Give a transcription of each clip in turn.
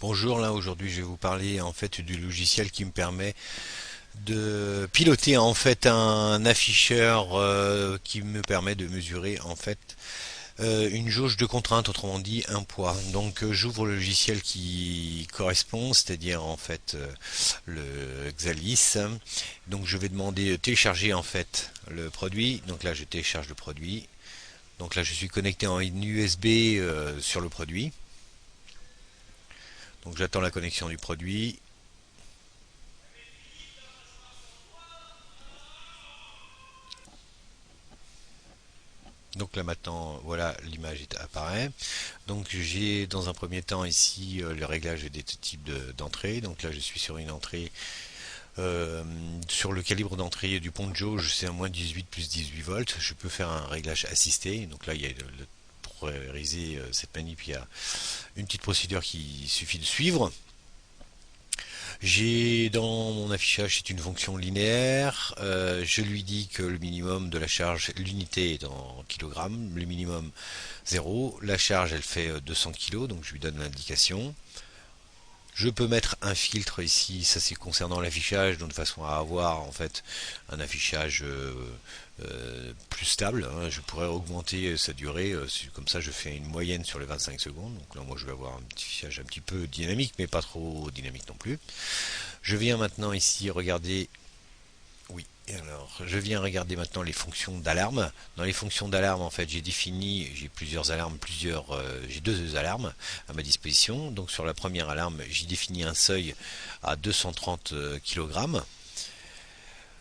Bonjour, là aujourd'hui je vais vous parler en fait du logiciel qui me permet de piloter en fait un afficheur qui me permet de mesurer en fait une jauge de contrainte, autrement dit un poids. Donc j'ouvre le logiciel qui correspond, c'est-à-dire en fait le Xalis. Donc je vais demander de télécharger en fait le produit. Donc là je télécharge le produit. Donc là je suis connecté en USB sur le produit. Donc j'attends la connexion du produit. Donc là maintenant, voilà, l'image apparaît. Donc j'ai dans un premier temps ici le réglage des types d'entrée. Donc là je suis sur une entrée, sur le calibre d'entrée du pont de jauge, c'est un moins 18 plus 18 volts. Je peux faire un réglage assisté. Donc là il y a pour réaliser cette manip, il y a une petite procédure qu'il suffit de suivre. J'ai dans mon affichage, c'est une fonction linéaire. Je lui dis que le minimum de la charge, l'unité est en kilogrammes, le minimum 0. La charge, elle fait 200 kg, donc je lui donne l'indication. Je peux mettre un filtre ici, ça c'est concernant l'affichage, donc de façon à avoir en fait un affichage plus stable. Hein. Je pourrais augmenter sa durée, comme ça je fais une moyenne sur les 25 secondes. Donc là moi je vais avoir un petit affichage un petit peu dynamique, mais pas trop dynamique non plus. Je viens maintenant ici regarder. Oui, alors je viens regarder maintenant les fonctions d'alarme. Dans les fonctions d'alarme, en fait, j'ai plusieurs alarmes, j'ai deux alarmes à ma disposition. Donc sur la première alarme, j'ai défini un seuil à 230 kg.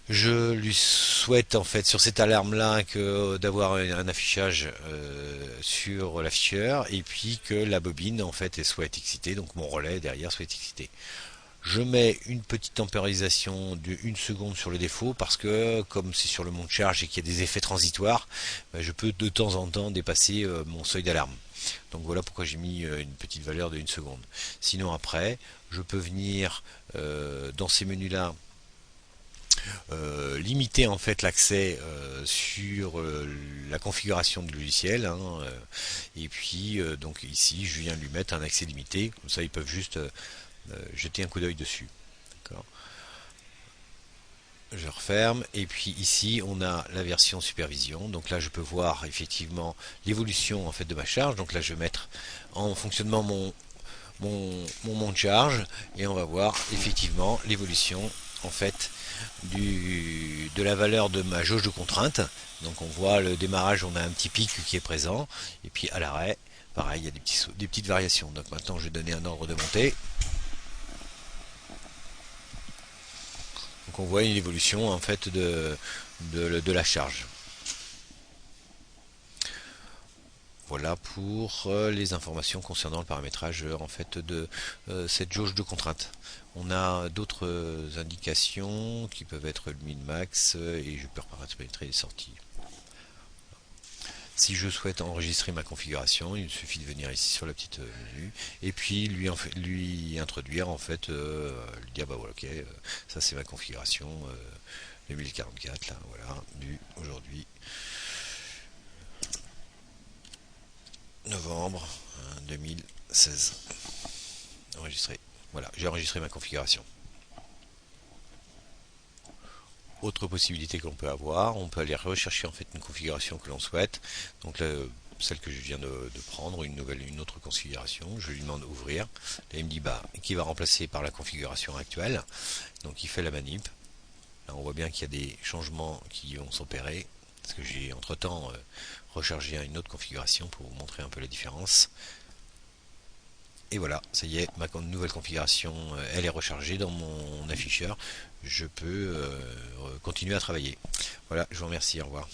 Je lui souhaite en fait sur cette alarme là que d'avoir un affichage sur l'afficheur et puis que la bobine en fait elle soit excitée, donc mon relais derrière soit excité. Je mets une petite tempérisation de 1 seconde sur le défaut parce que comme c'est sur le mont de charge et qu'il y a des effets transitoires, je peux de temps en temps dépasser mon seuil d'alarme. Donc voilà pourquoi j'ai mis une petite valeur de 1 seconde. Sinon après, je peux venir dans ces menus là limiter en fait l'accès sur la configuration du logiciel, hein, et puis donc ici je viens lui mettre un accès limité, comme ça ils peuvent juste jeter un coup d'œil dessus. Je referme et puis ici on a la version supervision. Donc là je peux voir effectivement l'évolution en fait de ma charge. Donc là je vais mettre en fonctionnement mon de charge et on va voir effectivement l'évolution en fait de la valeur de ma jauge de contrainte. Donc on voit le démarrage, on a un petit pic qui est présent et puis à l'arrêt pareil il y a des petites variations. Donc maintenant je vais donner un ordre de montée. Donc on voit une évolution en fait de la charge. Voilà pour les informations concernant le paramétrage en fait de cette jauge de contrainte. On a d'autres indications qui peuvent être le min-max et je peux paramétrer les sorties. Si je souhaite enregistrer ma configuration, il suffit de venir ici sur la petite menu et puis lui introduire en fait, lui dire bah voilà, ok, ça c'est ma configuration 2044 là, voilà, du aujourd'hui novembre 2016. Enregistré. Voilà, j'ai enregistré ma configuration. Autre possibilité qu'on peut avoir, on peut aller rechercher en fait une configuration que l'on souhaite. Donc là, celle que je viens de prendre, une autre configuration, je lui demande ouvrir. Là il me dit bah qui va remplacer par la configuration actuelle. Donc il fait la manip. Là on voit bien qu'il y a des changements qui vont s'opérer. Parce que j'ai entre temps rechargé une autre configuration pour vous montrer un peu la différence. Et voilà, ça y est, ma nouvelle configuration, elle est rechargée dans mon afficheur. Je peux continuer à travailler. Voilà, je vous remercie, au revoir.